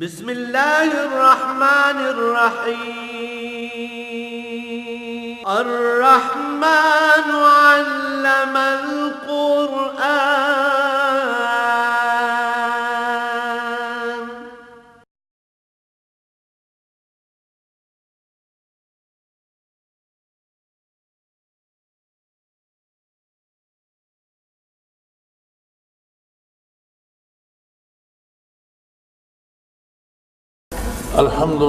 بسم اللہ الرحمن الرحیم الرحمن علم القرآن الحمد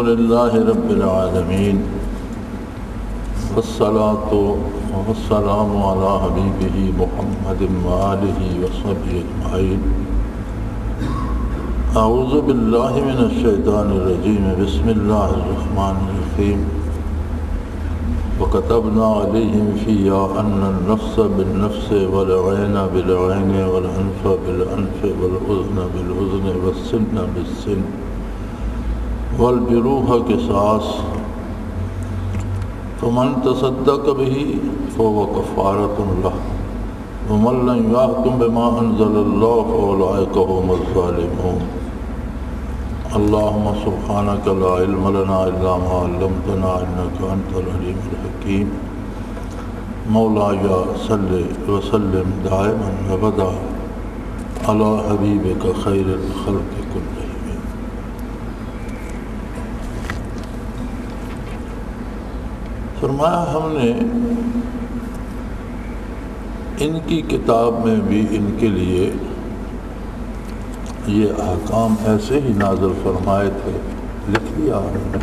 لله رب العالمين والصلاة والسلام على حبيبه محمد وآله وصحبه أجمعين. أعوذ بالله من الشيطان الرجيم. بسم الله الرحمن الرحيم. وكتبنا عليهم فيها أن النفس بالنفس والعين بالعين والأنف بالأنف والأذن بالأذن والسن بالسن والجروح قصاص فمن تصدق به فهو كفارة له ومن لم يحكم بما أنزل الله فأولئك هم الظالمون. اللهم سبحانك لا علم لنا إلا ما علمتنا إنك أنت العليم الحكيم. مولاي صل وسلم دائما أبدا على حبيبك خير الخلق كلهم. فرمایا ہم نے ان کی کتاب میں بھی ان کے لیے یہ احکام ایسے ہی نازل فرمائے تھے، لکھ دیا ہم نے.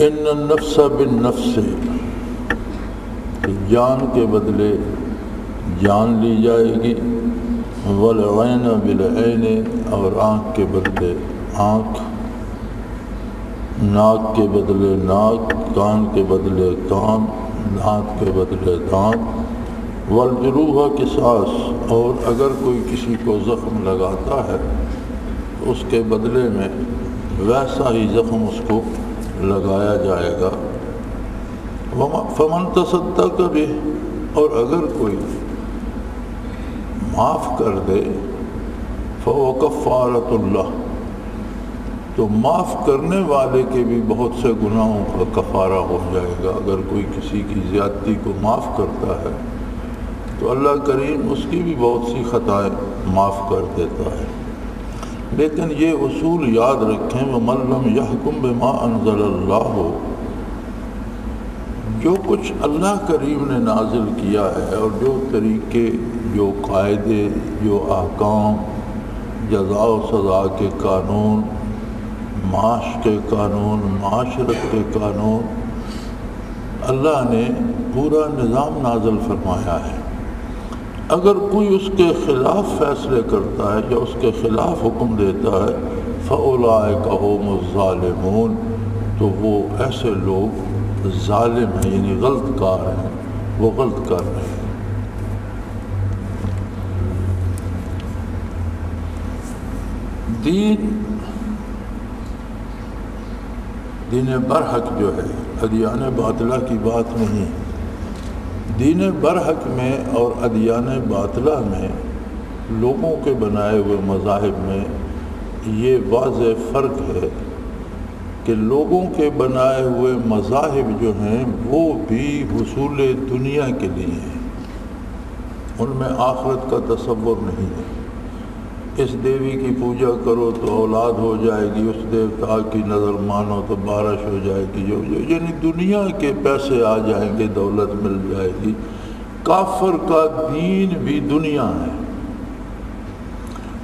ان النفس بالنفس، جان کے بدلے جان لی جائے گی، والعین بالعین، اور آنکھ کے بدلے آنکھ، ناک کے بدلے ناک، کان کے بدلے کان، دانت کے بدلے دانت، والجروح قصاص، اور اگر کوئی کسی کو زخم لگاتا ہے تو اس کے بدلے میں ویسا ہی زخم اس کو لگایا جائے گا. فمن تصدق به، اور اگر کوئی معاف کر دے، فهو کفارۃ اللہ، تو معاف کرنے والے کے بھی بہت سے گناہوں کا کفارہ ہو جائے گا. اگر کوئی کسی کی زیادتی کو معاف کرتا ہے تو اللہ کریم اس کی بھی بہت سی خطائیں معاف کر دیتا ہے. لیکن یہ اصول یاد رکھیں، وَمَن لَّمْ يَحْكُم بِمَا أَنزَلَ اللَّهُ، جو کچھ اللہ کریم نے نازل کیا ہے اور جو طریقے، جو قاعدے، جو احکام، جزا و سزا کے قانون، معاش کے قانون، معاشرت کے قانون، اللہ نے پورا نظام نازل فرمایا ہے. اگر کوئی اس کے خلاف فیصلے کرتا ہے یا اس کے خلاف حکم دیتا ہے، فَأُولَٰئِكَ هُمُ الظَّالِمُونَ، تو وہ ایسے لوگ ظالم ہیں، یعنی غلط کار ہیں، وہ غلط کر رہے ہیں. دین برحق جو ہے، ادیان باطلہ کی بات نہیں. دین برحق میں اور ادیان باطلہ میں، لوگوں کے بنائے ہوئے مذاہب میں یہ واضح فرق ہے کہ لوگوں کے بنائے ہوئے مذاہب جو ہیں وہ بھی حصول دنیا کے لیے ہیں، ان میں آخرت کا تصور نہیں ہے. اس دیوی کی پوجا کرو تو اولاد ہو جائے گی، اس دیوتا کی نظر مانو تو بارش ہو جائے گی، یعنی دنیا کے پیسے آ جائیں گے، دولت مل جائے گی. کافر کا دین بھی دنیا ہے،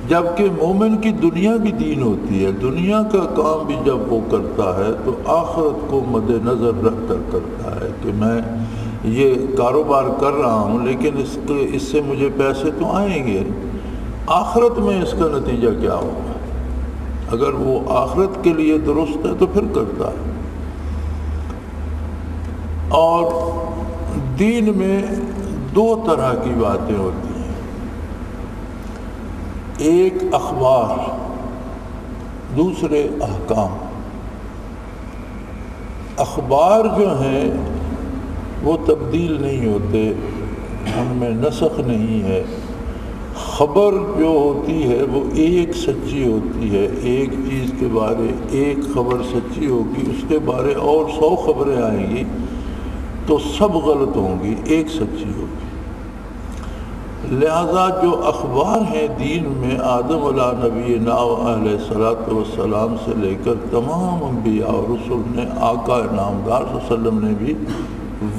جبکہ مومن کی دنیا بھی دین ہوتی ہے. دنیا کا کام بھی جب وہ کرتا ہے تو آخرت کو مد نظر رکھ کر کرتا ہے کہ میں یہ کاروبار کر رہا ہوں لیکن اس سے مجھے پیسے تو آئیں گے، آخرت میں اس کا نتیجہ کیا ہوگا. اگر وہ آخرت کے لیے درست ہے تو پھر کرتا ہے. اور دین میں دو طرح کی باتیں ہوتی ہیں، ایک اخبار، دوسرے احکام. اخبار جو ہیں وہ تبدیل نہیں ہوتے، ان میں نسخ نہیں ہے۔ خبر جو ہوتی ہے وہ ایک سچی ہوتی ہے، ایک چیز کے بارے ایک خبر سچی ہوگی، اس کے بارے اور 100 خبریں آئیں گی تو سب غلط ہوں گی، ایک سچی ہوگی۔ لہذا جو اخبار ہیں دین میں، آدم علیہ نبینا علیہ الصلوۃ والسلام سے لے کر تمام انبیاء اور رسل نے، آقا نامدار صلی اللہ علیہ وسلم نے بھی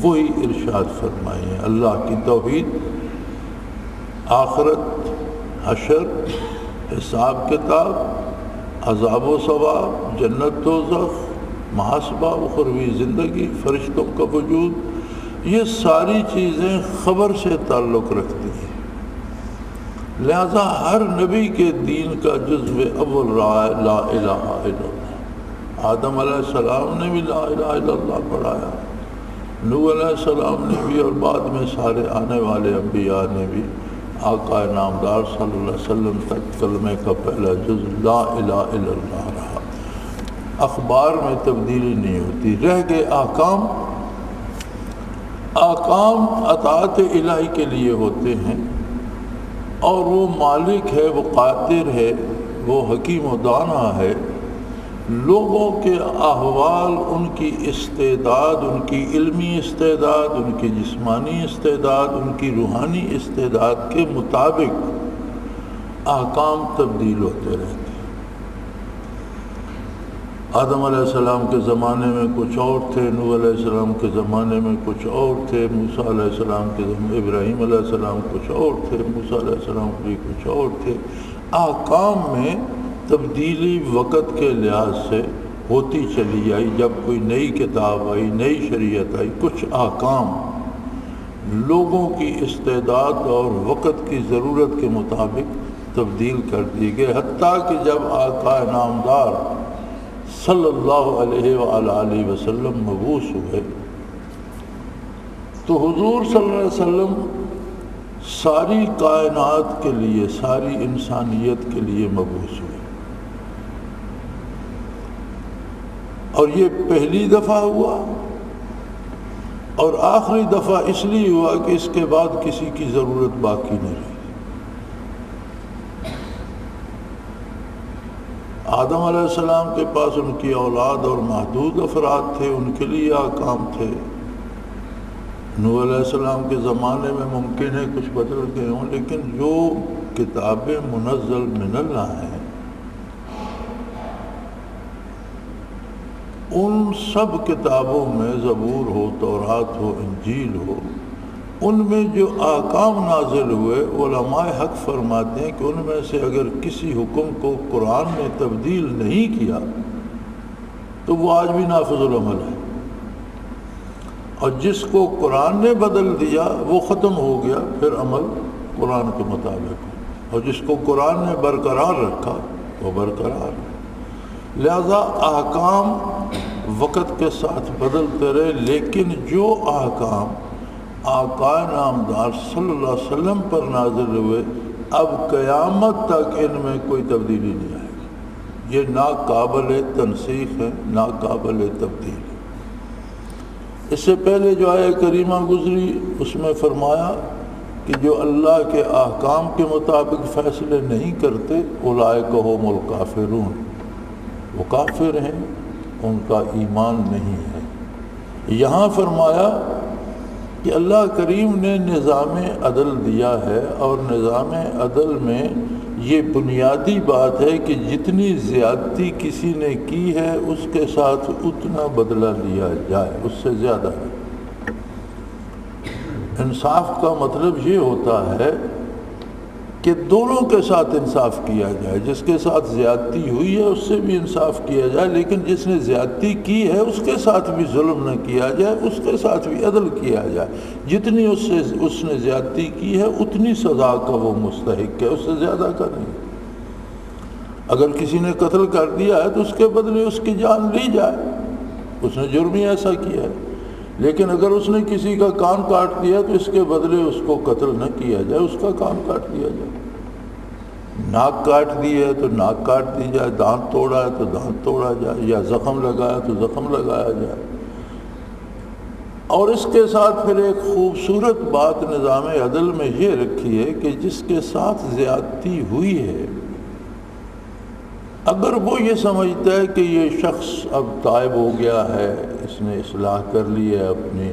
وہی ارشاد فرمائے ہیں۔ اللہ کی توحید، آخرت، حشر، حساب کتاب، عذاب و ثواب، جنت دوزخ، محاسبہ، اخروی زندگی، فرشتوں کا وجود، یہ ساری چیزیں خبر سے تعلق رکھتی ہیں۔ لہذا ہر نبی کے دین کا جزو اول رہا ہے لا الہ الا اللہ۔ آدم علیہ السلام نے بھی لا الہ الا اللہ پڑھایا، نوح علیہ السلام نے بھی، اور بعد میں سارے آنے والے انبیاء نے بھی۔ آقا نامدار صلی اللہ علیہ وسلم تک کلمے کا پہلا جز لا الہ الا اللہ رہا۔ اخبار میں تبدیلی نہیں ہوتی۔ رہ گئے احکام، احکام اطاعت الہی کے لیے ہوتے ہیں، اور وہ مالک ہے، وہ قادر ہے، وہ حکیم و دانا ہے۔ لوگوں کے احوال، ان کی استعداد، ان کی علمی استعداد، ان کی جسمانی استعداد، ان کی روحانی استعداد کے مطابق احکام تبدیل ہوتے رہتے ہیں۔ آدم علیہ السلام کے زمانے میں کچھ اور تھے، نوح علیہ السلام کے زمانے میں کچھ اور تھے، موسیٰ علیہ السلام کے زمانے، ابراہیم علیہ السلام کچھ اور تھے، موسیٰ علیہ السلام بھی کچھ اور تھے۔ احکام میں تبدیلی وقت کے لحاظ سے ہوتی چلی آئی۔ جب کوئی نئی کتاب آئی، نئی شریعت آئی، کچھ احکام لوگوں کی استعداد اور وقت کی ضرورت کے مطابق تبدیل کر دیے گئے، حتیٰ کہ جب آقا نامدار صلی اللہ علیہ وآلہ وسلم مبعوث ہوئے تو حضور صلی اللہ علیہ وسلم ساری کائنات کے لیے، ساری انسانیت کے لیے مبعوث ہوئے، اور یہ پہلی دفعہ ہوا اور آخری دفعہ اس لیے ہوا کہ اس کے بعد کسی کی ضرورت باقی نہیں رہی۔ آدم علیہ السلام کے پاس ان کی اولاد اور محدود افراد تھے، ان کے لیے احکام تھے۔ نوح علیہ السلام کے زمانے میں ممکن ہے کچھ بدل گئے ہوں، لیکن جو کتابیں منزل من اللہ ہیں، ان سب کتابوں میں، زبور ہو، تورات ہو، انجیل ہو، ان میں جو احکام نازل ہوئے، علماء حق فرماتے ہیں کہ ان میں سے اگر کسی حکم کو قرآن نے تبدیل نہیں کیا تو وہ آج بھی نافذ العمل ہے، اور جس کو قرآن نے بدل دیا وہ ختم ہو گیا، پھر عمل قرآن کے مطابق، اور جس کو قرآن نے برقرار رکھا وہ برقرار ہے۔ لہذا احکام وقت کے ساتھ بدلتے رہے، لیکن جو احکام آقا نامدار صلی اللہ علیہ وسلم پر نازل ہوئے، اب قیامت تک ان میں کوئی تبدیلی نہیں آئے گی۔ یہ ناقابل تنسیخ ہے، ناقابل تبدیل ہے۔ اس سے پہلے جو آیہ کریمہ گزری اس میں فرمایا کہ جو اللہ کے احکام کے مطابق فیصلے نہیں کرتے، اولئک هم الکافرون، وہ کافر ہیں، ان کا ایمان نہیں ہے۔ یہاں فرمایا کہ اللہ کریم نے نظام عدل دیا ہے، اور نظام عدل میں یہ بنیادی بات ہے کہ جتنی زیادتی کسی نے کی ہے اس کے ساتھ اتنا بدلہ لیا جائے، اس سے زیادہ۔ انصاف کا مطلب یہ ہوتا ہے کہ دونوں کے ساتھ انصاف کیا جائے، جس کے ساتھ زیادتی ہوئی ہے اس سے بھی انصاف کیا جائے، لیکن جس نے زیادتی کی ہے اس کے ساتھ بھی ظلم نہ کیا جائے، اس کے ساتھ بھی عدل کیا جائے۔ جتنی اس نے زیادتی کی ہے اتنی سزا کا وہ مستحق ہے، اس سے زیادہ کا نہیں۔ اگر کسی نے قتل کر دیا ہے تو اس کے بدلے اس کی جان لی جائے، اس نے جرم ہی ایسا کیا ہے، لیکن اگر اس نے کسی کا کان کاٹ دیا تو اس کے بدلے اس کو قتل نہ کیا جائے، اس کا کان کاٹ دیا جائے۔ ناک کاٹ دی ہے تو ناک کاٹ دی جائے، دانت توڑا ہے تو دانت توڑا جائے، یا زخم لگایا تو زخم لگایا جائے۔ اور اس کے ساتھ پھر ایک خوبصورت بات نظام عدل میں یہ رکھی ہے کہ جس کے ساتھ زیادتی ہوئی ہے، اگر وہ یہ سمجھتا ہے کہ یہ شخص اب تائب ہو گیا ہے، اس نے اصلاح کر لی ہے اپنی،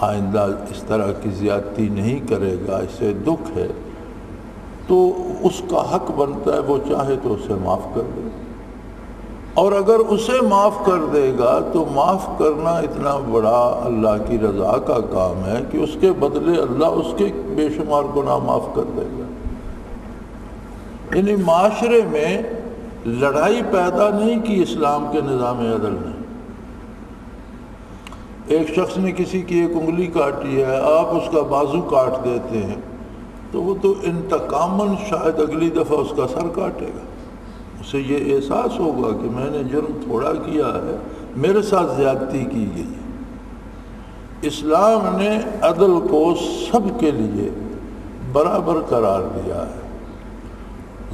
آئندہ اس طرح کی زیادتی نہیں کرے گا، اسے دکھ ہے، تو اس کا حق بنتا ہے وہ چاہے تو اسے معاف کر دے، اور اگر اسے معاف کر دے گا تو معاف کرنا اتنا بڑا اللہ کی رضا کا کام ہے کہ اس کے بدلے اللہ اس کے بے شمار گناہ معاف کر دے گا۔ یعنی معاشرے میں لڑائی پیدا نہیں کی اسلام کے نظام عدل نے۔ ایک شخص نے کسی کی ایک انگلی کاٹی ہے، آپ اس کا بازو کاٹ دیتے ہیں تو وہ تو انتقاماً شاید اگلی دفعہ اس کا سر کاٹے گا، اسے یہ احساس ہوگا کہ میں نے جرم تھوڑا کیا ہے، میرے ساتھ زیادتی کی گئی ہے۔ اسلام نے عدل کو سب کے لیے برابر قرار دیا ہے۔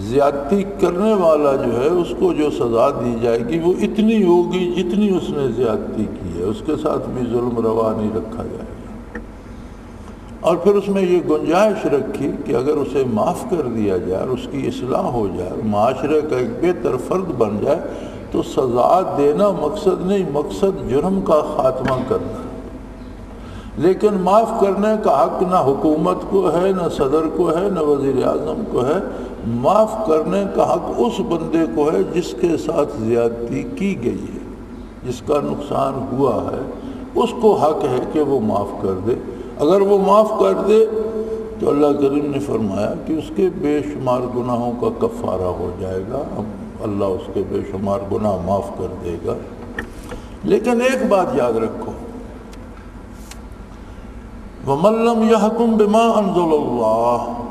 زیادتی کرنے والا جو ہے اس کو جو سزا دی جائے گی وہ اتنی ہوگی جتنی اس نے زیادتی کی ہے، اس کے ساتھ بھی ظلم روا نہیں رکھا جائے گا۔ اور پھر اس میں یہ گنجائش رکھی کہ اگر اسے معاف کر دیا جائے اور اس کی اصلاح ہو جائے، معاشرے کا ایک بہتر فرد بن جائے، تو سزا دینا مقصد نہیں، مقصد جرم کا خاتمہ کرنا۔ لیکن معاف کرنے کا حق نہ حکومت کو ہے، نہ صدر کو ہے، نہ وزیر اعظم کو ہے۔ معاف کرنے کا حق اس بندے کو ہے جس کے ساتھ زیادتی کی گئی ہے، جس کا نقصان ہوا ہے، اس کو حق ہے کہ وہ معاف کر دے۔ اگر وہ معاف کر دے تو اللہ کریم نے فرمایا کہ اس کے بے شمار گناہوں کا کفارہ ہو جائے گا، اللہ اس کے بے شمار گناہ معاف کر دے گا۔ لیکن ایک بات یاد رکھو، وَمَن لَّمْ يَحْكُم بِمَا أَنزَلَ اللَّهُ،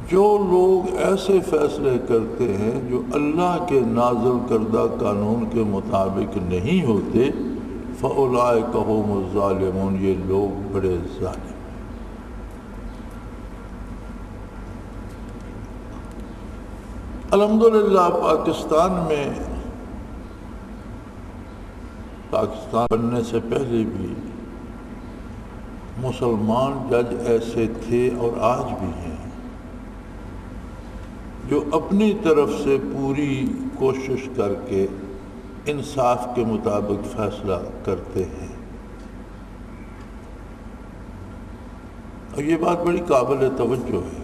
جو لوگ ایسے فیصلے کرتے ہیں جو اللہ کے نازل کردہ قانون کے مطابق نہیں ہوتے، فَأُولَٰئِكَ هُمُ الظَّالِمُونَ، یہ لوگ بڑے ظالم۔ الحمدللہ پاکستان میں، پاکستان بننے سے پہلے بھی مسلمان جج ایسے تھے اور آج بھی ہیں جو اپنی طرف سے پوری کوشش کر کے انصاف کے مطابق فیصلہ کرتے ہیں، اور یہ بات بڑی قابل توجہ ہے۔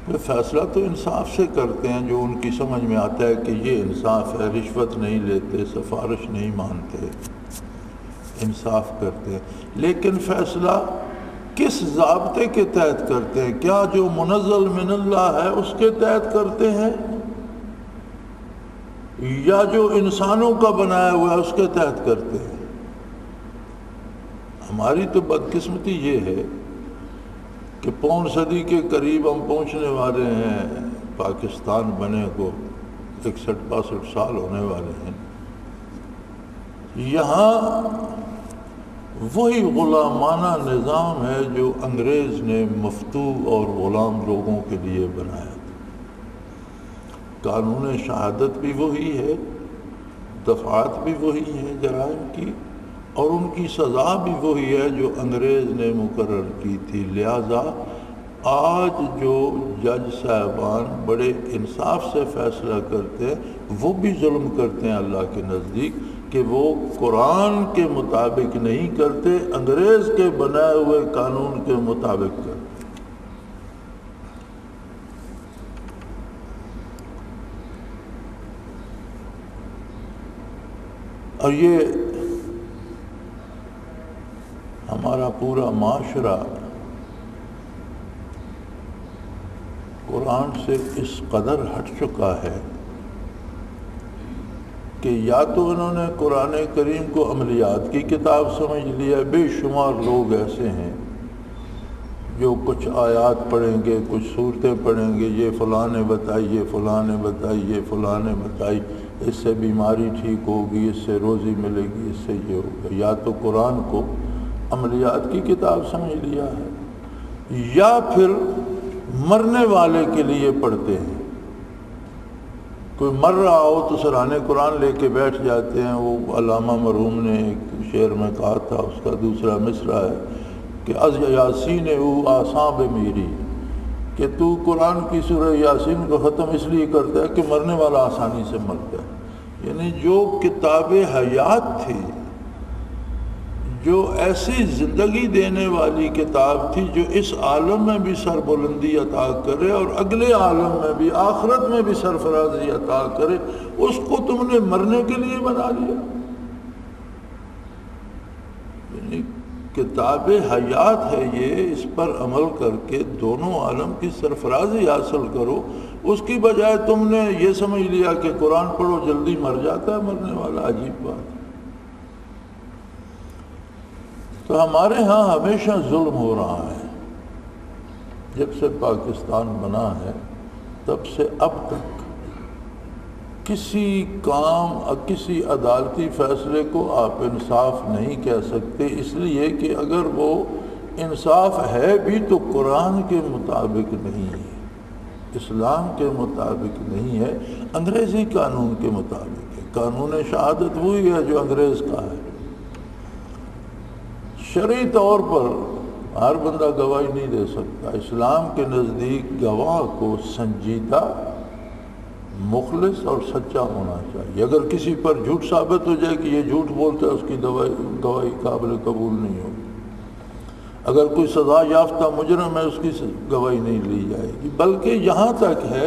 وہ فیصلہ تو انصاف سے کرتے ہیں، جو ان کی سمجھ میں آتا ہے کہ یہ انصاف ہے، رشوت نہیں لیتے، سفارش نہیں مانتے، انصاف کرتے ہیں۔ لیکن فیصلہ کس ضابطے کے تحت کرتے ہیں؟ کیا جو منزل من اللہ ہے اس کے تحت کرتے ہیں، یا جو انسانوں کا بنایا ہوا ہے اس کے تحت کرتے ہیں؟ ہماری تو بدقسمتی یہ ہے کہ پون صدی کے قریب ہم پہنچنے والے ہیں، پاکستان بنے کو 61-62 سال ہونے والے ہیں، یہاں وہی غلامانہ نظام ہے جو انگریز نے مفتو اور غلام لوگوں کے لیے بنایا تھا۔ قانون شہادت بھی وہی ہے، دفعات بھی وہی ہیں جرائم کی، اور ان کی سزا بھی وہی ہے جو انگریز نے مقرر کی تھی۔ لہذا آج جو جج صاحبان بڑے انصاف سے فیصلہ کرتے ہیں وہ بھی ظلم کرتے ہیں اللہ کے نزدیک، کہ وہ قرآن کے مطابق نہیں کرتے، انگریز کے بنائے ہوئے قانون کے مطابق کرتے۔ اور یہ ہمارا پورا معاشرہ قرآن سے اس قدر ہٹ چکا ہے کہ یا تو انہوں نے قرآن کریم کو عملیات کی کتاب سمجھ لیا۔ بے شمار لوگ ایسے ہیں جو کچھ آیات پڑھیں گے، کچھ صورتیں پڑھیں گے، یہ فلاں نے بتائی، یہ فلاں نے بتائی، یہ فلاں نے بتائی، اس سے بیماری ٹھیک ہوگی، اس سے روزی ملے گی، اس سے یہ ہوگا۔ یا تو قرآن کو عملیات کی کتاب سمجھ لیا ہے، یا پھر مرنے والے کے لیے پڑھتے ہیں۔ کوئی مر رہا ہو تو سرحانِ قرآن لے کے بیٹھ جاتے ہیں. وہ علامہ مرحوم نے ایک شعر میں کہا تھا، اس کا دوسرا مصرع ہے کہ از یاسین او آساں بے میری، کہ تو قرآن کی سورہ یاسین کو ختم اس لیے کرتا ہے کہ مرنے والا آسانی سے مر جائے. یعنی جو کتاب حیات تھی، جو ایسی زندگی دینے والی کتاب تھی جو اس عالم میں بھی سربلندی عطا کرے اور اگلے عالم میں بھی، آخرت میں بھی سرفرازی عطا کرے، اس کو تم نے مرنے کے لیے بنا لیا. یعنی کتاب حیات ہے یہ، اس پر عمل کر کے دونوں عالم کی سرفرازی حاصل کرو. اس کی بجائے تم نے یہ سمجھ لیا کہ قرآن پڑھو جلدی مر جاتا ہے مرنے والا. عجیب بات. تو ہمارے ہاں ہمیشہ ظلم ہو رہا ہے. جب سے پاکستان بنا ہے تب سے اب تک کسی کام، کسی عدالتی فیصلے کو آپ انصاف نہیں کہہ سکتے، اس لیے کہ اگر وہ انصاف ہے بھی تو قرآن کے مطابق نہیں ہے، اسلام کے مطابق نہیں ہے، انگریزی قانون کے مطابق ہے. قانون شہادت وہی ہے جو انگریز کا ہے. شرعی طور پر ہر بندہ گواہی نہیں دے سکتا. اسلام کے نزدیک گواہ کو سنجیدہ، مخلص اور سچا ہونا چاہیے. اگر کسی پر جھوٹ ثابت ہو جائے کہ یہ جھوٹ بولتا ہے، اس کی گواہی قابل قبول نہیں ہوگی. اگر کوئی سزا یافتہ مجرم ہے، اس کی گواہی نہیں لی جائے گی. بلکہ یہاں تک ہے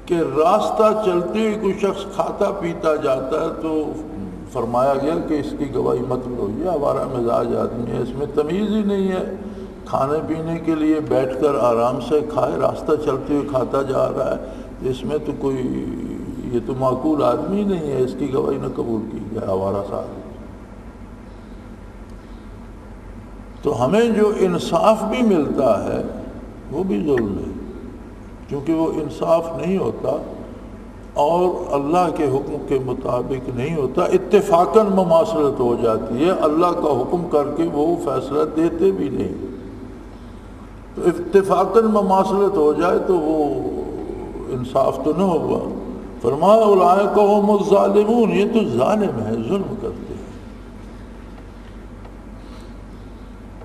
کہ راستہ چلتے ہوئے کوئی شخص کھاتا پیتا جاتا ہے تو فرمایا گیا کہ اس کی گواہی مت لو، یہ آوارہ مزاج آدمی ہے، اس میں تمیز ہی نہیں ہے. کھانے پینے کے لیے بیٹھ کر آرام سے کھائے، راستہ چلتے ہوئے کھاتا جا رہا ہے، اس میں تو کوئی، یہ تو معقول آدمی نہیں ہے، اس کی گواہی نہ قبول کی جائے. آوارہ سا آدمی. تو ہمیں جو انصاف بھی ملتا ہے وہ بھی ظلم ہے، کیونکہ وہ انصاف نہیں ہوتا اور اللہ کے حکم کے مطابق نہیں ہوتا. اتفاقاً مماثلت ہو جاتی ہے، اللہ کا حکم کر کے وہ فیصلہ دیتے بھی نہیں. تو اتفاقاً مماثلت ہو جائے تو وہ انصاف تو نہ ہوگا. فرمایا اولئک هم الظالمون، یہ تو ظالم ہے، ظلم کرتے ہیں.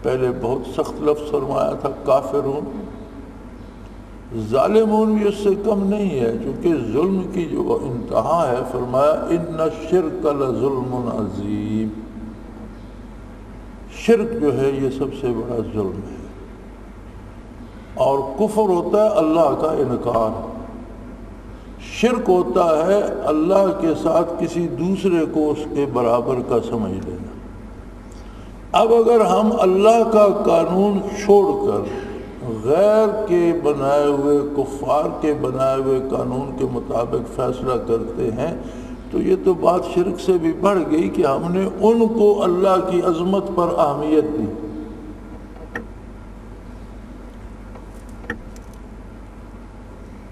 پہلے بہت سخت لفظ فرمایا تھا کافرون. ظالمون بھی اس سے کم نہیں ہے، چونکہ ظلم کی جو انتہا ہے، فرمایا ان الشرک لظلم عظیم. شرک جو ہے یہ سب سے بڑا ظلم ہے. اور کفر ہوتا ہے اللہ کا انکار، شرک ہوتا ہے اللہ کے ساتھ کسی دوسرے کو اس کے برابر کا سمجھ لینا. اب اگر ہم اللہ کا قانون چھوڑ کر غیر کے بنائے ہوئے، کفار کے بنائے ہوئے قانون کے مطابق فیصلہ کرتے ہیں تو یہ تو بات شرک سے بھی بڑھ گئی کہ ہم نے ان کو اللہ کی عظمت پر اہمیت دی.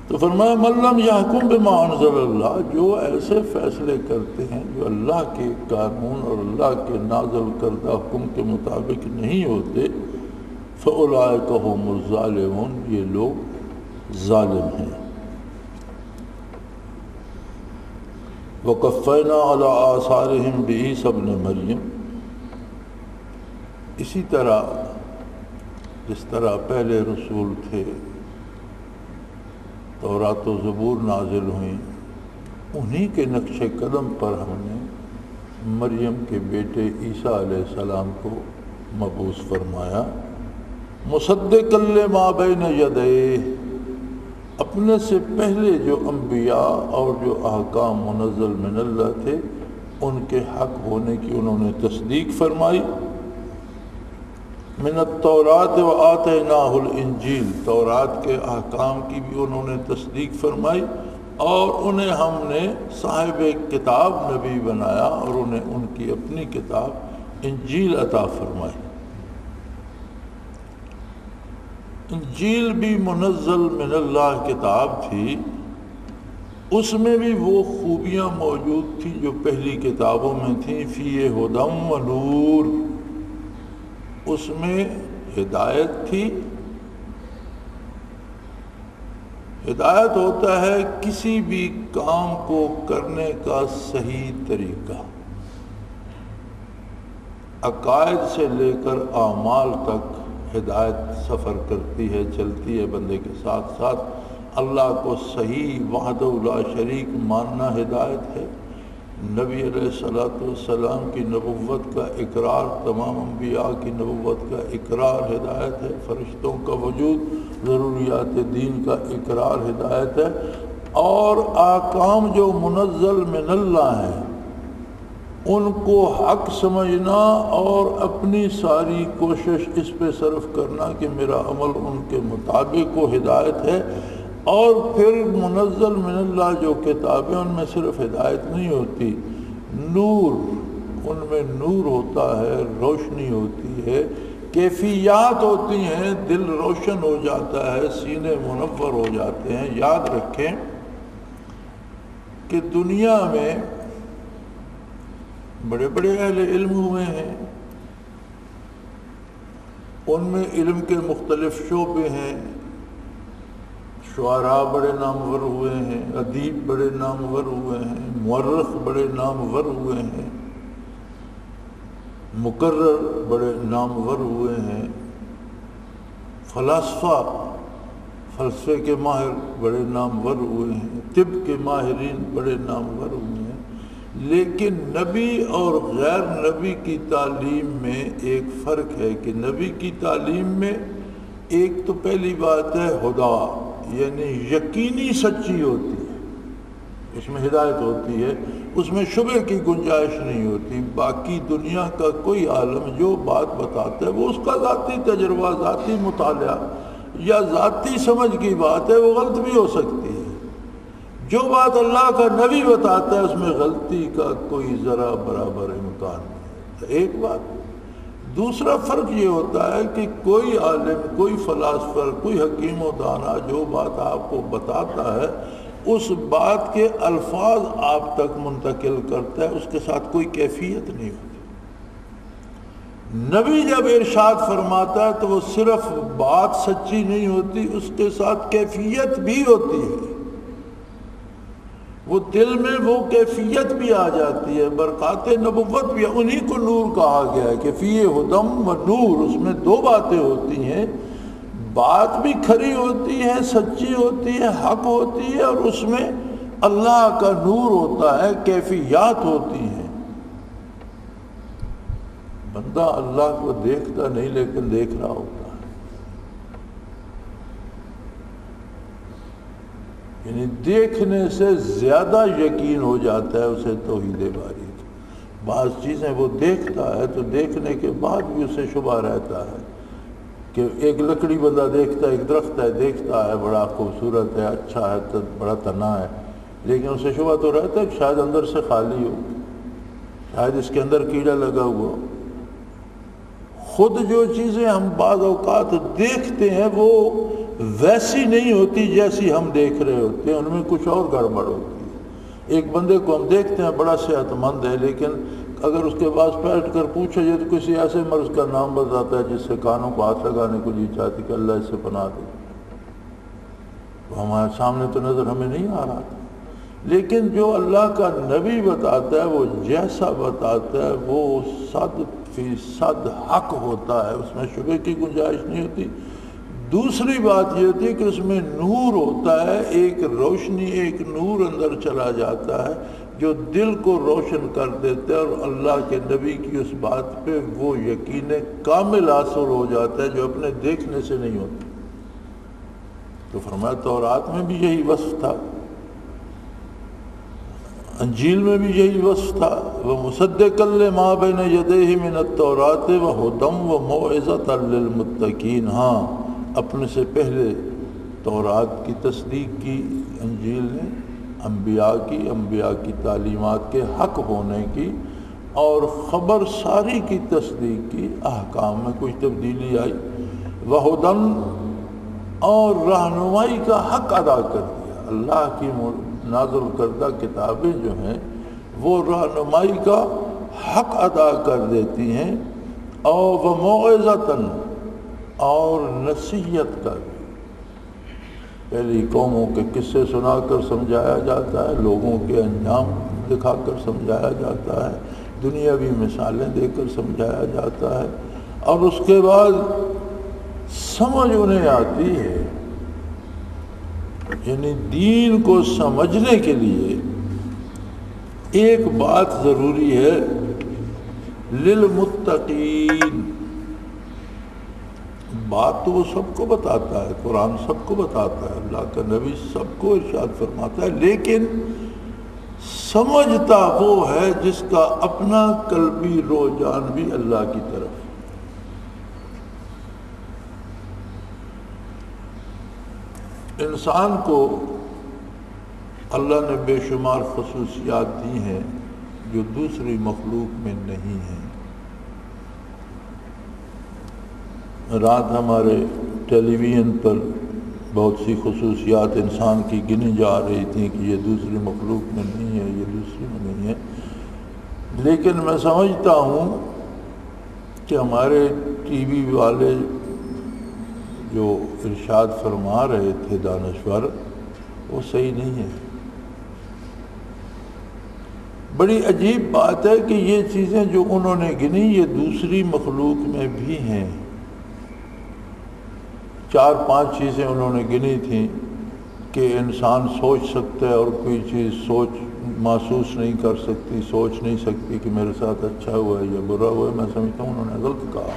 تو فرمایا من لم یحکم بما انزل اللہ، جو ایسے فیصلے کرتے ہیں جو اللہ کے قانون اور اللہ کے نازل کردہ حکم کے مطابق نہیں ہوتے، فاولئک هم الظالمون، یہ لوگ ظالم ہیں. وقفینا علی آثارہم بعیسی ابن مریم، اسی طرح جس طرح پہلے رسول تھے، تورات و زبور نازل ہوئیں، انہی کے نقش قدم پر ہم نے مریم کے بیٹے عیسیٰ علیہ السلام کو مبعوث فرمایا. مصدقا لما بین یدیہ، اپنے سے پہلے جو انبیاء اور جو احکام منزل من اللہ تھے ان کے حق ہونے کی انہوں نے تصدیق فرمائی. من التورات و آتیناہ الانجیل، تورات کے احکام کی بھی انہوں نے تصدیق فرمائی اور انہیں ہم نے صاحب کتاب نبی بنایا اور انہیں ان کی اپنی کتاب انجیل عطا فرمائی. انجیل بھی منزل من اللہ کتاب تھی، اس میں بھی وہ خوبیاں موجود تھیں جو پہلی کتابوں میں تھیں. فیہ ھدی و نور، اس میں ہدایت تھی، ہدایت ہوتا ہے کسی بھی کام کو کرنے کا صحیح طریقہ، عقائد سے لے کر اعمال تک ہدایت سفر کرتی ہے، چلتی ہے بندے کے ساتھ ساتھ۔ اللہ کو صحیح وحدہ لا شریک ماننا ہدایت ہے، نبی علیہ الصلوۃ والسلام کی نبوت کا اقرار، تمام انبیاء کی نبوت کا اقرار ہدایت ہے، فرشتوں کا وجود، ضروریات دین کا اقرار ہدایت ہے، اور احکام جو منزل من اللہ ہیں ان کو حق سمجھنا اور اپنی ساری کوشش اس پہ صرف کرنا کہ میرا عمل ان کے مطابق کو ہدایت ہے۔ اور پھر منزل من اللہ جو کتابیں، ان میں صرف ہدایت نہیں ہوتی، نور، ان میں نور ہوتا ہے، روشنی ہوتی ہے، کیفیات ہوتی ہیں، دل روشن ہو جاتا ہے، سینے منور ہو جاتے ہیں۔ یاد رکھیں کہ دنیا میں بڑے بڑے اہل علم ہوئے ہیں، ان میں علم کے مختلف شعبے ہیں، شعراء بڑے نامور ہوئے ہیں، ادیب بڑے نامور ہوئے ہیں، مورخ بڑے نامور ہوئے ہیں، مقرر بڑے نامور ہوئے ہیں، فلاسفہ، فلسفے کے ماہر بڑے نامور ہوئے ہیں، طب کے ماہرین بڑے نامور ہوئے ہیں۔ لیکن نبی اور غیر نبی کی تعلیم میں ایک فرق ہے کہ نبی کی تعلیم میں ایک تو پہلی بات ہے ہدا، یعنی یقینی سچی ہوتی ہے، اس میں ہدایت ہوتی ہے، اس میں شبہ کی گنجائش نہیں ہوتی۔ باقی دنیا کا کوئی عالم جو بات بتاتا ہے وہ اس کا ذاتی تجربہ، ذاتی مطالعہ یا ذاتی سمجھ کی بات ہے، وہ غلط بھی ہو سکتی ہے۔ جو بات اللہ کا نبی بتاتا ہے اس میں غلطی کا کوئی ذرا برابر امکان نہیں۔ ایک بات۔ دوسرا فرق یہ ہوتا ہے کہ کوئی عالم، کوئی فلاسفر، کوئی حکیم و دانا جو بات آپ کو بتاتا ہے اس بات کے الفاظ آپ تک منتقل کرتا ہے، اس کے ساتھ کوئی کیفیت نہیں ہوتی۔ نبی جب ارشاد فرماتا ہے تو وہ صرف بات سچی نہیں ہوتی، اس کے ساتھ کیفیت بھی ہوتی ہے، وہ دل میں وہ کیفیت بھی آ جاتی ہے، برکات نبوت بھی، انہی کو نور کہا گیا ہے کہ فیہ ہدم و نور، اس میں دو باتیں ہوتی ہیں، بات بھی کھری ہوتی ہے، سچی ہوتی ہے، حق ہوتی ہے، اور اس میں اللہ کا نور ہوتا ہے، کیفیات ہوتی ہیں۔ بندہ اللہ کو دیکھتا نہیں لیکن دیکھ رہا ہوتا ہے، یعنی دیکھنے سے زیادہ یقین ہو جاتا ہے اسے توحید باری۔ بعض چیزیں وہ دیکھتا ہے تو دیکھنے کے بعد بھی اسے شبہ رہتا ہے کہ ایک لکڑی بندہ دیکھتا ہے، ایک درخت ہے، دیکھتا ہے بڑا خوبصورت ہے، اچھا ہے، بڑا تنا ہے، لیکن اسے شبہ تو رہتا ہے کہ شاید اندر سے خالی ہو، شاید اس کے اندر کیڑا لگا ہوا ہو۔ خود جو چیزیں ہم بعض اوقات دیکھتے ہیں وہ ویسی نہیں ہوتی جیسی ہم دیکھ رہے ہوتے ہیں، ان میں کچھ اور گڑبڑ ہوتی ہے۔ ایک بندے کو ہم دیکھتے ہیں بڑا صحت مند ہے، لیکن اگر اس کے پاس بیٹھ کر پوچھا جائے تو کسی ایسے مرض کا نام بتاتا ہے جس سے کانوں کو ہاتھ لگانے کو جی چاہتی کہ اللہ اس سے پناہ دے، وہ ہمارے سامنے تو نظر ہمیں نہیں آ رہا تھا، لیکن جو اللہ کا نبی بتاتا ہے وہ جیسا بتاتا ہے وہ 100% حق ہوتا ہے، اس میں شبہ کی گنجائش نہیں ہوتی۔ دوسری بات یہ ہوتی ہے کہ اس میں نور ہوتا ہے، ایک روشنی، ایک نور اندر چلا جاتا ہے جو دل کو روشن کر دیتا ہے، اور اللہ کے نبی کی اس بات پہ وہ یقین کامل حاصل ہو جاتا ہے جو اپنے دیکھنے سے نہیں ہوتا۔ تو فرمایا تورات میں بھی یہی وصف تھا، انجیل میں بھی یہی وصف تھا، وَمُصَدِّقًا لِمَا بَيْنَ يَدَيْهِ مِنَ التَّوْرَاةِ وَهُدًى وَمَوْعِظَةً لِلْمُتَّقِينَ۔ ہاں، اپنے سے پہلے تورات کی تصدیق کی انجیل نے، انبیاء کی تعلیمات کے حق ہونے کی، اور خبر ساری کی تصدیق کی، احکام میں کچھ تبدیلی آئی، وَهُدًى، اور رہنمائی کا حق ادا کر دیا۔ اللہ کی نازل کردہ کتابیں جو ہیں وہ رہنمائی کا حق ادا کر دیتی ہیں، اور وہ موعظتاً، اور نصیحت کا بھی۔ پہلی قوموں کے قصے سنا کر سمجھایا جاتا ہے، لوگوں کے انجام دکھا کر سمجھایا جاتا ہے، دنیاوی مثالیں دے کر سمجھایا جاتا ہے، اور اس کے بعد سمجھ انہیں آتی ہے۔ یعنی دین کو سمجھنے کے لیے ایک بات ضروری ہے، للمتقین۔ بات تو وہ سب کو بتاتا ہے، قرآن سب کو بتاتا ہے، اللہ کا نبی سب کو ارشاد فرماتا ہے، لیکن سمجھتا وہ ہے جس کا اپنا قلبی رجحان بھی اللہ کی طرف۔ انسان کو اللہ نے بے شمار خصوصیات دی ہیں جو دوسری مخلوق میں نہیں ہیں۔ رات ہمارے ٹیلی ویژن پر بہت سی خصوصیات انسان کی گنی جا رہی تھیں کہ یہ دوسری مخلوق میں نہیں ہے، یہ دوسری میں نہیں ہے، لیکن میں سمجھتا ہوں کہ ہمارے ٹی وی والے جو ارشاد فرما رہے تھے دانشور، وہ صحیح نہیں ہے۔ بڑی عجیب بات ہے کہ یہ چیزیں جو انہوں نے گنی یہ دوسری مخلوق میں بھی ہیں۔ 4-5 چیزیں انہوں نے گنی تھیں کہ انسان سوچ سکتا ہے اور کوئی چیز سوچ محسوس نہیں کر سکتی، سوچ نہیں سکتی کہ میرے ساتھ اچھا ہوا ہے یا برا ہوا ہے۔ میں سمجھتا ہوں انہوں نے غلط کہا۔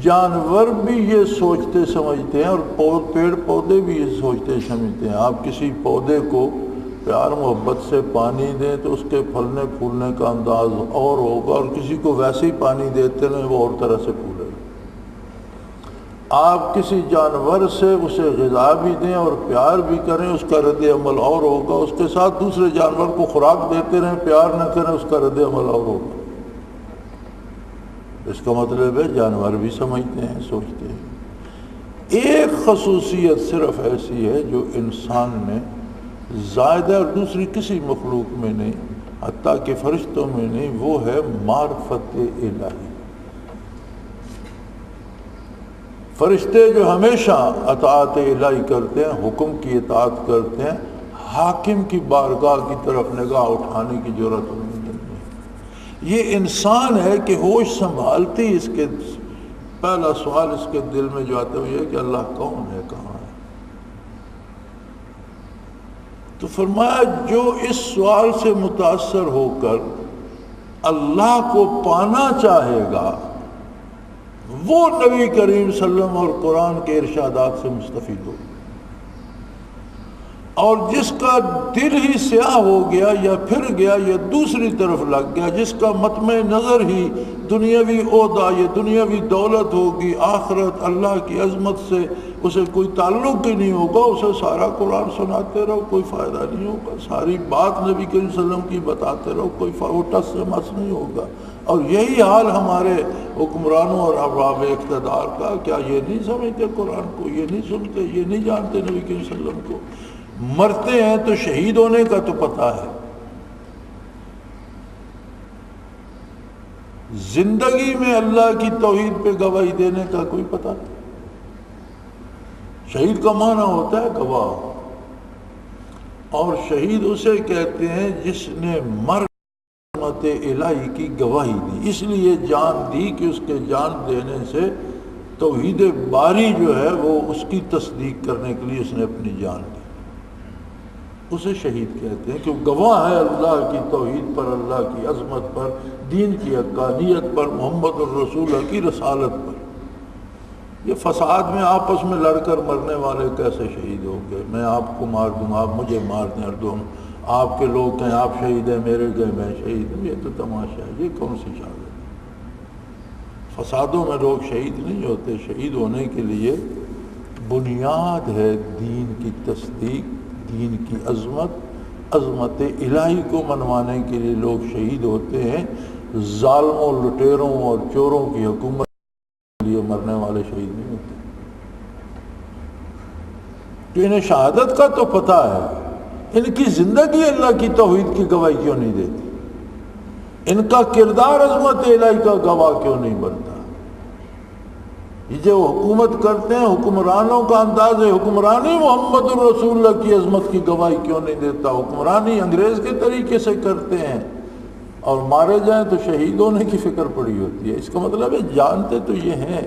جانور بھی یہ سوچتے سمجھتے ہیں اور پیڑ پودے بھی یہ سوچتے سمجھتے ہیں۔ آپ کسی پودے کو پیار محبت سے پانی دیں تو اس کے پھلنے پھولنے کا انداز اور ہوگا، اور کسی کو ویسے ہی پانی دیتے ہیں وہ اور طرح سے پھولے گا۔ آپ کسی جانور سے اسے غذا بھی دیں اور پیار بھی کریں، اس کا رد عمل اور ہوگا۔ اس کے ساتھ دوسرے جانور کو خوراک دیتے رہیں، پیار نہ کریں، اس کا رد عمل اور ہوگا۔ اس کا مطلب ہے جانور بھی سمجھتے ہیں، سوچتے ہیں۔ ایک خصوصیت صرف ایسی ہے جو انسان میں زائدہ اور دوسری کسی مخلوق میں نہیں، حتیٰ کہ فرشتوں میں نہیں، وہ ہے معرفت الہی۔ فرشتے جو ہمیشہ اطاعت الہی کرتے ہیں، حکم کی اطاعت کرتے ہیں، حاکم کی بارگاہ کی طرف نگاہ اٹھانے کی جرات انہیں نہیں ہے۔ یہ انسان ہے کہ ہوش سنبھالتی اس کے پہلا سوال اس کے دل میں جو آتا ہے یہ ہے کہ اللہ کون ہے، کہاں ہے؟ تو فرمایا جو اس سوال سے متاثر ہو کر اللہ کو پانا چاہے گا وہ نبی کریم صلی اللہ علیہ وسلم اور قرآن کے ارشادات سے مستفید ہو، اور جس کا دل ہی سیاہ ہو گیا یا پھر گیا یا دوسری طرف لگ گیا، جس کا مطمع نظر ہی دنیاوی عہدہ یا دنیاوی دولت ہوگی، آخرت اللہ کی عظمت سے اسے کوئی تعلق ہی نہیں ہوگا، اسے سارا قرآن سناتے رہو کوئی فائدہ نہیں ہوگا، ساری بات نبی کریم صلی اللہ علیہ وسلم کی بتاتے رہو کوئی ٹس سے مس نہیں ہوگا۔ اور یہی حال ہمارے حکمرانوں اور ارباب اقتدار کا، کیا یہ نہیں سمجھتے قرآن کو، یہ نہیں سنتے، یہ نہیں جانتے نبی کریم صلی اللہ علیہ وسلم کو؟ مرتے ہیں تو شہید ہونے کا تو پتہ ہے، زندگی میں اللہ کی توحید پہ گواہی دینے کا کوئی پتہ نہیں۔ شہید کا معنی ہوتا ہے گواہ، اور شہید اسے کہتے ہیں جس نے مرحمت الہی کی گواہی دی، اس لیے جان دی کہ اس کے جان دینے سے توحید باری جو ہے وہ اس کی تصدیق کرنے کے لیے اس نے اپنی جان دی، اسے شہید کہتے ہیں کہ وہ گواہ ہے اللہ کی توحید پر، اللہ کی عظمت پر، دین کی حقانیت پر، محمد الرسول کی رسالت پر۔ یہ فساد میں آپس میں لڑ کر مرنے والے کیسے شہید ہو گئے؟ میں آپ کو مار دوں، آپ مجھے مار دیں، اور دونوں آپ کے لوگ کہیں آپ شہید ہیں، میرے گئے میں شہید ہوں، یہ تو تماشا ہے، یہ کون سی شہادت؟ فسادوں میں لوگ شہید نہیں ہوتے، شہید ہونے کے لیے بنیاد ہے دین کی تصدیق، دین کی عظمت الہی کو منوانے کے لیے لوگ شہید ہوتے ہیں۔ ظالموں، لٹیروں اور چوروں کی حکومت کے لیے مرنے والے شہید نہیں ہوتے۔ تو انہیں شہادت کا تو پتہ ہے، ان کی زندگی اللہ کی توحید کی گواہی کیوں نہیں دیتی؟ ان کا کردار عظمت الہی کا گواہ کیوں نہیں بنتا؟ یہ جو حکومت کرتے ہیں حکمرانوں کا انداز حکمرانی محمد الرسول اللہ کی عظمت کی گواہی کیوں نہیں دیتا؟ حکمرانی انگریز کے طریقے سے کرتے ہیں اور مارے جائیں تو شہید ہونے کی فکر پڑی ہوتی ہے۔ اس کا مطلب ہے جانتے تو یہ ہیں،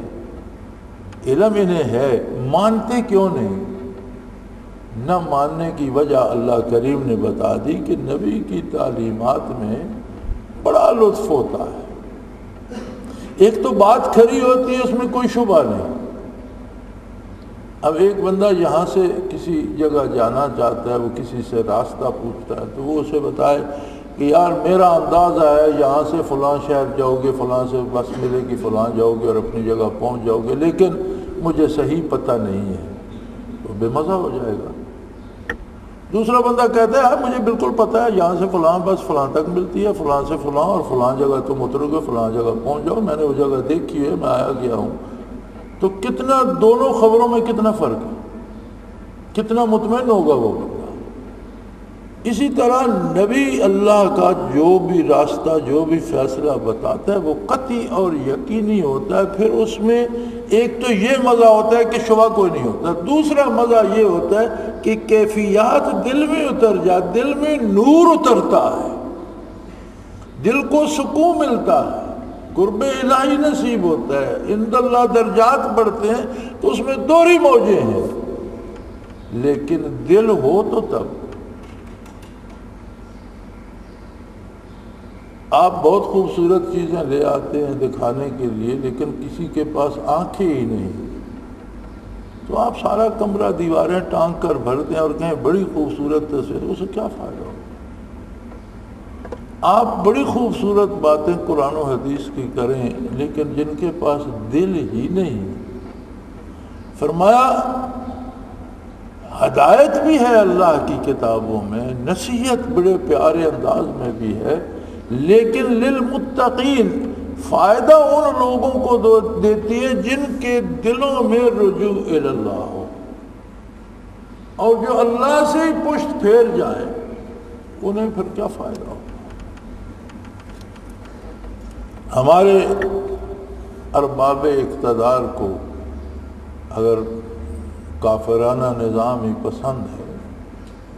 علم انہیں ہے، مانتے کیوں نہیں؟ نہ ماننے کی وجہ اللہ کریم نے بتا دی کہ نبی کی تعلیمات میں بڑا لطف ہوتا ہے۔ ایک تو بات کھری ہوتی ہے، اس میں کوئی شبہ نہیں۔ اب ایک بندہ یہاں سے کسی جگہ جانا چاہتا ہے، وہ کسی سے راستہ پوچھتا ہے تو وہ اسے بتائے کہ یار میرا اندازہ ہے یہاں سے فلاں شہر جاؤ گے، فلاں سے بس ملے گی، فلاں جاؤ گے اور اپنی جگہ پہنچ جاؤ گے، لیکن مجھے صحیح پتہ نہیں ہے، تو بے مزہ ہو جائے گا۔ دوسرا بندہ کہتا ہے مجھے بالکل پتہ ہے یہاں سے فلاں بس فلاں تک ملتی ہے، فلاں سے فلاں، اور فلاں جگہ تم اترو گے، فلاں جگہ پہنچ جاؤ، میں نے وہ جگہ دیکھی ہے، میں آیا گیا ہوں۔ تو کتنا دونوں خبروں میں کتنا فرق ہے، کتنا مطمئن ہوگا وہ بندہ۔ اسی طرح نبی اللہ کا جو بھی راستہ، جو بھی فیصلہ بتاتا ہے وہ قطعی اور یقینی ہوتا ہے۔ پھر اس میں ایک تو یہ مزہ ہوتا ہے کہ شبہ کوئی نہیں ہوتا، دوسرا مزہ یہ ہوتا ہے کہ کیفیات دل میں اتر جائے، دل میں نور اترتا ہے، دل کو سکون ملتا ہے، قرب الہی نصیب ہوتا ہے، عند اللہ درجات بڑھتے ہیں۔ تو اس میں دوہری موجیں ہیں، لیکن دل ہو تو تب۔ آپ بہت خوبصورت چیزیں لے آتے ہیں دکھانے کے لیے، لیکن کسی کے پاس آنکھیں ہی نہیں، تو آپ سارا کمرہ دیواریں ٹانگ کر بھر دیں اور کہیں بڑی خوبصورت تصویر، اسے کیا فائدہ ہو؟ آپ بڑی خوبصورت باتیں قرآن و حدیث کی کریں، لیکن جن کے پاس دل ہی نہیں۔ فرمایا ہدایت بھی ہے اللہ کی کتابوں میں، نصیحت بڑے پیارے انداز میں بھی ہے، لیکن للمتقین فائدہ ان لوگوں کو دیتی ہے جن کے دلوں میں رجوع الی اللہ ہو، اور جو اللہ سے ہی پشت پھیر جائے انہیں پھر کیا فائدہ ہو۔ ہمارے ارباب اقتدار کو اگر کافرانہ نظام ہی پسند ہے،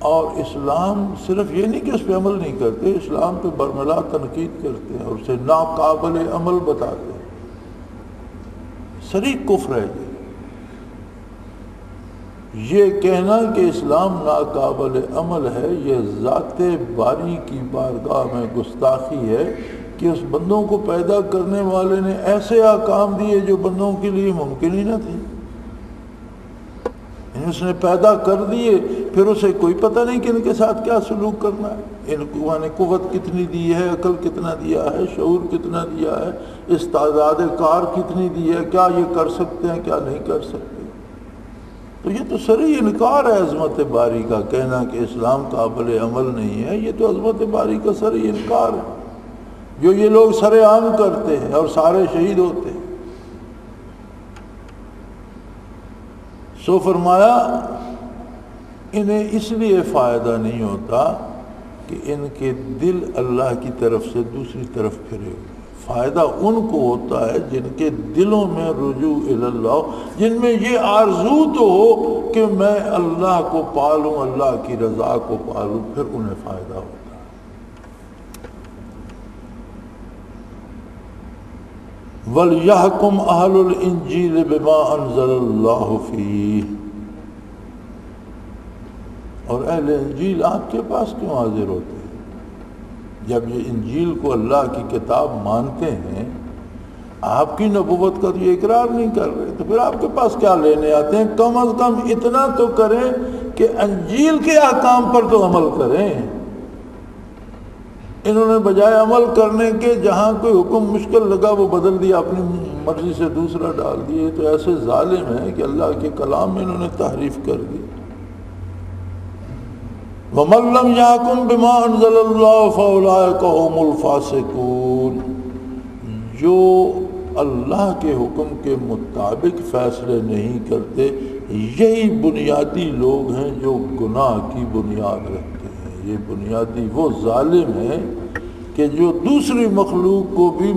اور اسلام صرف یہ نہیں کہ اس پہ عمل نہیں کرتے، اسلام پہ برملا تنقید کرتے ہیں اور اسے ناقابل عمل بتاتے ہیں، صریح کفر ہے یہ کہنا کہ اسلام ناقابل عمل ہے، یہ ذات باری کی بارگاہ میں گستاخی ہے کہ اس بندوں کو پیدا کرنے والے نے ایسے احکام دیے جو بندوں کے لیے ممکن ہی نہ تھے۔ اس نے پیدا کر دیے، پھر اسے کوئی پتہ نہیں کہ ان کے ساتھ کیا سلوک کرنا ہے۔ ان کو نے قوت کتنی دی ہے، عقل کتنا دیا ہے، شعور کتنا دیا ہے، استعداد کار کتنی دی ہے، کیا یہ کر سکتے ہیں کیا نہیں کر سکتے۔ تو یہ تو صریح انکار ہے عظمت باری کا، کہنا کہ اسلام قابل عمل نہیں ہے، یہ تو عظمت باری کا صریح انکار ہے جو یہ لوگ سر عام کرتے ہیں اور سارے شہید ہوتے ہیں۔ سو فرمایا انہیں اس لیے فائدہ نہیں ہوتا کہ ان کے دل اللہ کی طرف سے دوسری طرف پھرے ہوئے، فائدہ ان کو ہوتا ہے جن کے دلوں میں رجوع الی اللہ، جن میں یہ آرزو تو ہو کہ میں اللہ کو پالوں، اللہ کی رضا کو پالوں، پھر انہیں فائدہ ہوتا ہے۔ وَلْيَحْكُمْ أَهْلُ الْإِنْجِيلِ بِمَا أَنزَلَ اللَّهُ فِيهِ، اور اہل انجیل آپ کے پاس کیوں حاضر ہوتے ہیں؟ جب یہ انجیل کو اللہ کی کتاب مانتے ہیں، آپ کی نبوت کا تو یہ اقرار نہیں کر رہے، تو پھر آپ کے پاس کیا لینے آتے ہیں؟ کم از کم اتنا تو کریں کہ انجیل کے احکام پر تو عمل کریں۔ انہوں نے بجائے عمل کرنے کے جہاں کوئی حکم مشکل لگا وہ بدل دیا، اپنی مرضی سے دوسرا ڈال دیے، تو ایسے ظالم ہیں کہ اللہ کے کلام میں انہوں نے تحریف کر دی۔ وَمَن لَّمْ يَحْكُم بِمَا أَنزَلَ اللَّهُ فَأُولَٰئِكَ هُمُ الْفَاسِقُونَ، جو اللہ کے حکم کے مطابق فیصلے نہیں کرتے، یہی بنیادی لوگ ہیں جو گناہ کی بنیاد رکھتے ہیں۔ یہ بنیادی وہ ظالم ہیں کہ جو دوسری مخلوق کو بھی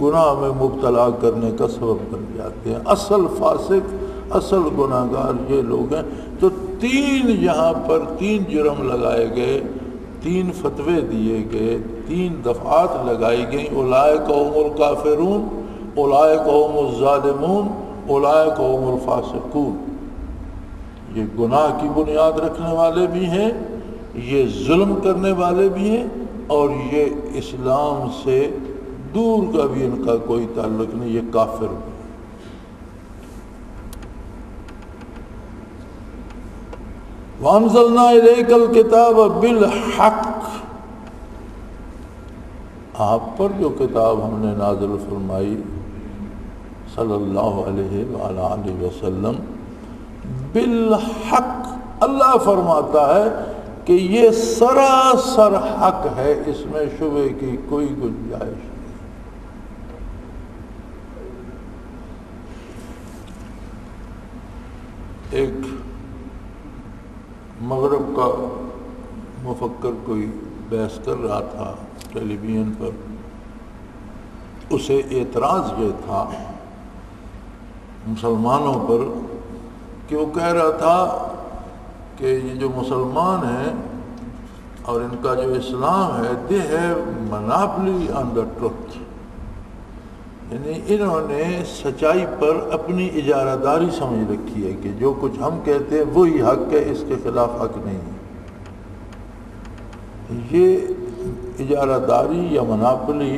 گناہ میں مبتلا کرنے کا سبب بن جاتے ہیں۔ سکتے ہیں، اصل فاسق اصل گناہگار یہ لوگ ہیں۔ تو یہاں پر 3 جرم لگائے گئے، 3 فتوے دیے گئے، 3 دفعات لگائی گئیں، اولئک هم الکافرون، اولئک هم الظالمون، اولئک هم الفاسقون۔ یہ گناہ کی بنیاد رکھنے والے بھی ہیں، یہ ظلم کرنے والے بھی ہیں، اور یہ اسلام سے دور کا بھی ان کا کوئی تعلق نہیں، یہ کافر بھی۔ وَأَنزَلْنَا إِلَيْكَ الْكِتَابَ بِالْحَقِّ، آپ پر جو کتاب ہم نے نازل فرمائی صلی اللہ علیہ وآلہ وسلم، بالحق، اللہ فرماتا ہے کہ یہ سراسر حق ہے، اس میں شبہ کی کوئی گنجائش نہیں۔ ایک مغرب کا مفکر کوئی بحث کر رہا تھا ٹیلی ویژن پر، اسے اعتراض یہ تھا مسلمانوں پر کہ وہ کہہ رہا تھا کہ یہ جو مسلمان ہیں اور ان کا جو اسلام ہے، they have monopoly on the truth، یعنی انہوں نے سچائی پر اپنی اجارہ داری سمجھ رکھی ہے کہ جو کچھ ہم کہتے ہیں وہی حق ہے، اس کے خلاف حق نہیں ہے۔ یہ اجارہ داری یا مناپلی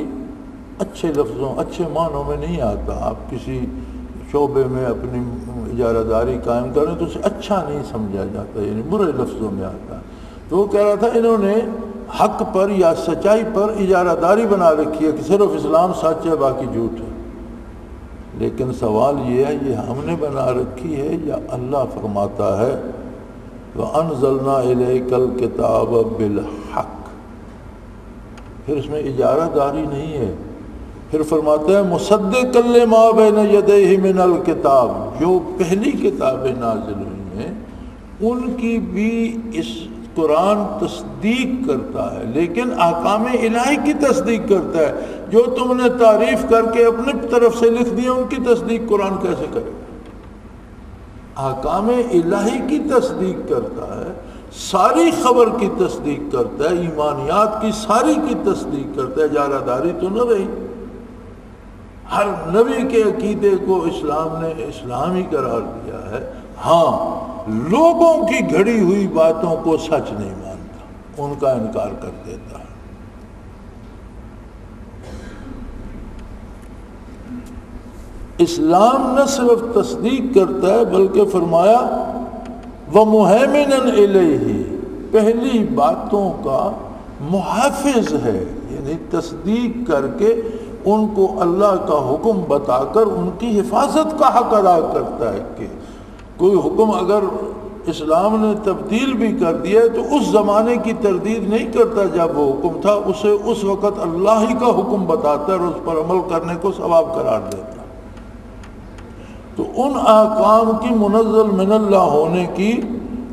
اچھے لفظوں اچھے معنوں میں نہیں آتا۔ آپ کسی شعبے میں اپنی اجارہ داری قائم کریں تو اسے اچھا نہیں سمجھا جاتا، یعنی برے لفظوں میں آتا۔ تو وہ کہہ رہا تھا انہوں نے حق پر یا سچائی پر اجارہ داری بنا رکھی ہے کہ صرف اسلام سچ ہے باقی جھوٹ ہے۔ لیکن سوال یہ ہے، یہ ہم نے بنا رکھی ہے یا اللہ فرماتا ہے وَأَنزَلْنَا إِلَيْكَ الْكِتَابَ بِالْحَقِّ، پھر اس میں اجارہ داری نہیں ہے۔ پھر فرماتا ہے مُصَدِّقًا لِمَا بَيْنَ يَدَيْهِ مِنَ الْكِتَابِ، جو پہلی کتابیں نازل ہوئی ہیں ان کی بھی اس قرآن تصدیق کرتا ہے، لیکن احکام الہی کی تصدیق کرتا ہے۔ جو تم نے تعریف کر کے اپنی طرف سے لکھ دیا ان کی تصدیق قرآن کیسے کرے گا؟ احکام الہی کی تصدیق کرتا ہے، ساری خبر کی تصدیق کرتا ہے، ایمانیات کی ساری کی تصدیق کرتا ہے۔ اجارہ داری تو نہ رہی، ہر نبی کے عقیدے کو اسلام نے اسلامی قرار دیا ہے۔ ہاں، لوگوں کی گھڑی ہوئی باتوں کو سچ نہیں مانتا، ان کا انکار کر دیتا ہے۔ اسلام نہ صرف تصدیق کرتا ہے بلکہ فرمایا وَمُهَيْمِنًا عَلَيْهِ، پہلی باتوں کا محافظ ہے، یعنی تصدیق کر کے ان کو اللہ کا حکم بتا کر ان کی حفاظت کا حق ادا کرتا ہے کہ کوئی حکم اگر اسلام نے تبدیل بھی کر دیا ہے تو اس زمانے کی تردید نہیں کرتا جب وہ حکم تھا، اسے اس وقت اللہ ہی کا حکم بتاتا ہے اور اس پر عمل کرنے کو ثواب قرار دیتا ہے۔ تو ان احکام کی منزل من اللہ ہونے کی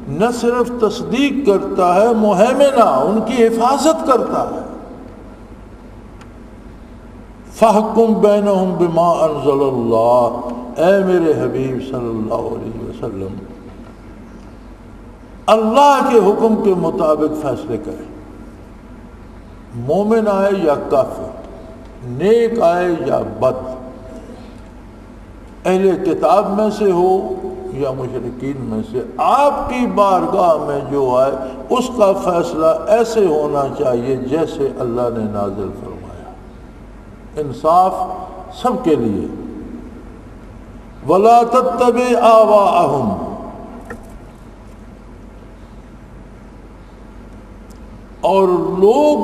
نہ صرف تصدیق کرتا ہے، مہیمنہ ان کی حفاظت کرتا ہے۔ فَحْكُمْ بَيْنَهُمْ بِمَا أَنزَلَ اللَّهُ، اے میرے حبیب صلی اللہ علیہ وسلم اللہ کے حکم کے مطابق فیصلے کریں، مومن آئے یا کافر، نیک آئے یا بد، اہل کتاب میں سے ہو یا مشرکین میں سے، آپ کی بارگاہ میں جو آئے اس کا فیصلہ ایسے ہونا چاہیے جیسے اللہ نے نازل فرمایا، انصاف سب کے لیے۔ وَلَا تَتَّبِعْ آوَاءَهُمْ، اور لوگ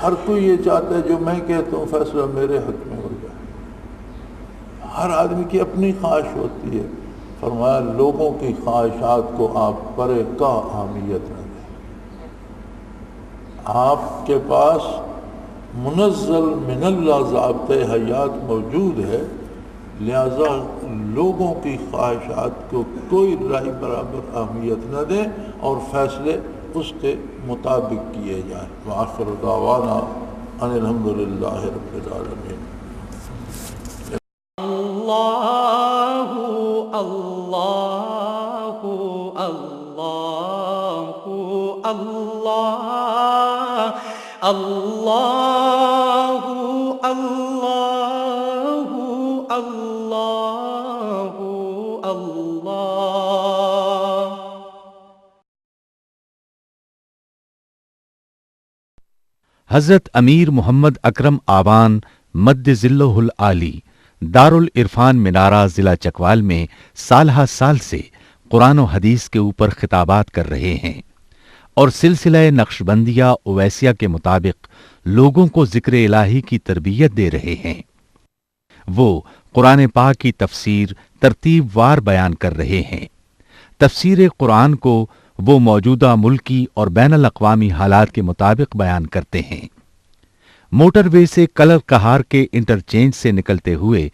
ہر کوئی یہ چاہتا ہے جو میں کہتا ہوں فیصلہ میرے حق میں ہو جائے، ہر آدمی کی اپنی خواہش ہوتی ہے۔ فرمایا لوگوں کی خواہشات کو آپ پرے کا اہمیت نہ دیں، آپ کے پاس منزل من اللہ ضابطۂ حیات موجود ہے، لہذا لوگوں کی خواہشات کو کوئی رائی برابر اہمیت نہ دیں اور فیصلے اس کے مطابق کیے جائیں۔ وآخر دعوانا ان الحمد للہ رب العالمین۔ اللہ اللہ اللہ اللہ اللہ اللہ اللہ اللہ۔ حضرت امیر محمد اکرم آوان مد ذلہ العالی دارالعرفان منارہ ضلع چکوال میں سالہ سال سے قرآن و حدیث کے اوپر خطابات کر رہے ہیں اور سلسلہ نقشبندیہ اویسیہ کے مطابق لوگوں کو ذکر الہی کی تربیت دے رہے ہیں۔ وہ قرآن پاک کی تفسیر ترتیب وار بیان کر رہے ہیں۔ تفسیر قرآن کو وہ موجودہ ملکی اور بین الاقوامی حالات کے مطابق بیان کرتے ہیں۔ موٹر وے سے کلر کہار کے انٹرچینج سے نکلتے ہوئے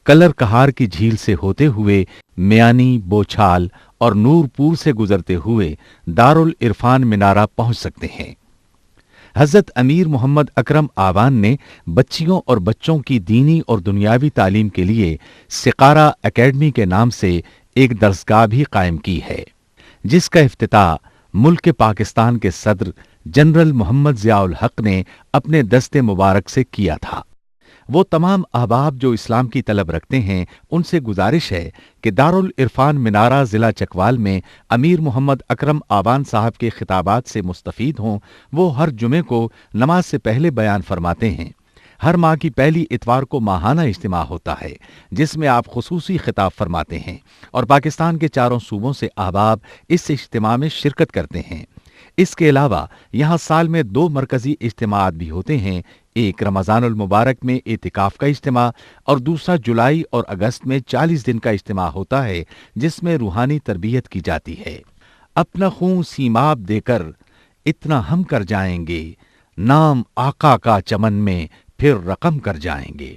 کلر کہار کی جھیل سے ہوتے ہوئے میانی، بوچھال اور نورپور سے گزرتے ہوئے دارالعرفان منارہ پہنچ سکتے ہیں۔ حضرت امیر محمد اکرم آوان نے بچیوں اور بچوں کی دینی اور دنیاوی تعلیم کے لیے سقارہ اکیڈمی کے نام سے ایک درسگاہ بھی قائم کی ہے، جس کا افتتاح ملک پاکستان کے صدر جنرل محمد ضیاء الحق نے اپنے دست مبارک سے کیا تھا۔ وہ تمام احباب جو اسلام کی طلب رکھتے ہیں ان سے گزارش ہے کہ دارالعرفان منارہ ضلع چکوال میں امیر محمد اکرم آوان صاحب کے خطابات سے مستفید ہوں۔ وہ ہر جمعے کو نماز سے پہلے بیان فرماتے ہیں۔ ہر ماہ کی پہلی اتوار کو ماہانہ اجتماع ہوتا ہے جس میں آپ خصوصی خطاب فرماتے ہیں اور پاکستان کے چاروں صوبوں سے احباب اس اجتماع میں شرکت کرتے ہیں۔ اس کے علاوہ یہاں سال میں 2 مرکزی اجتماعات بھی ہوتے ہیں، ایک رمضان المبارک میں اعتکاف کا اجتماع اور دوسرا جولائی اور اگست میں 40 دن کا اجتماع ہوتا ہے جس میں روحانی تربیت کی جاتی ہے۔ اپنا خون سیماب دے کر اتنا ہم کر جائیں گے، نام آقا کا چمن میں پھر رقم کر جائیں گے۔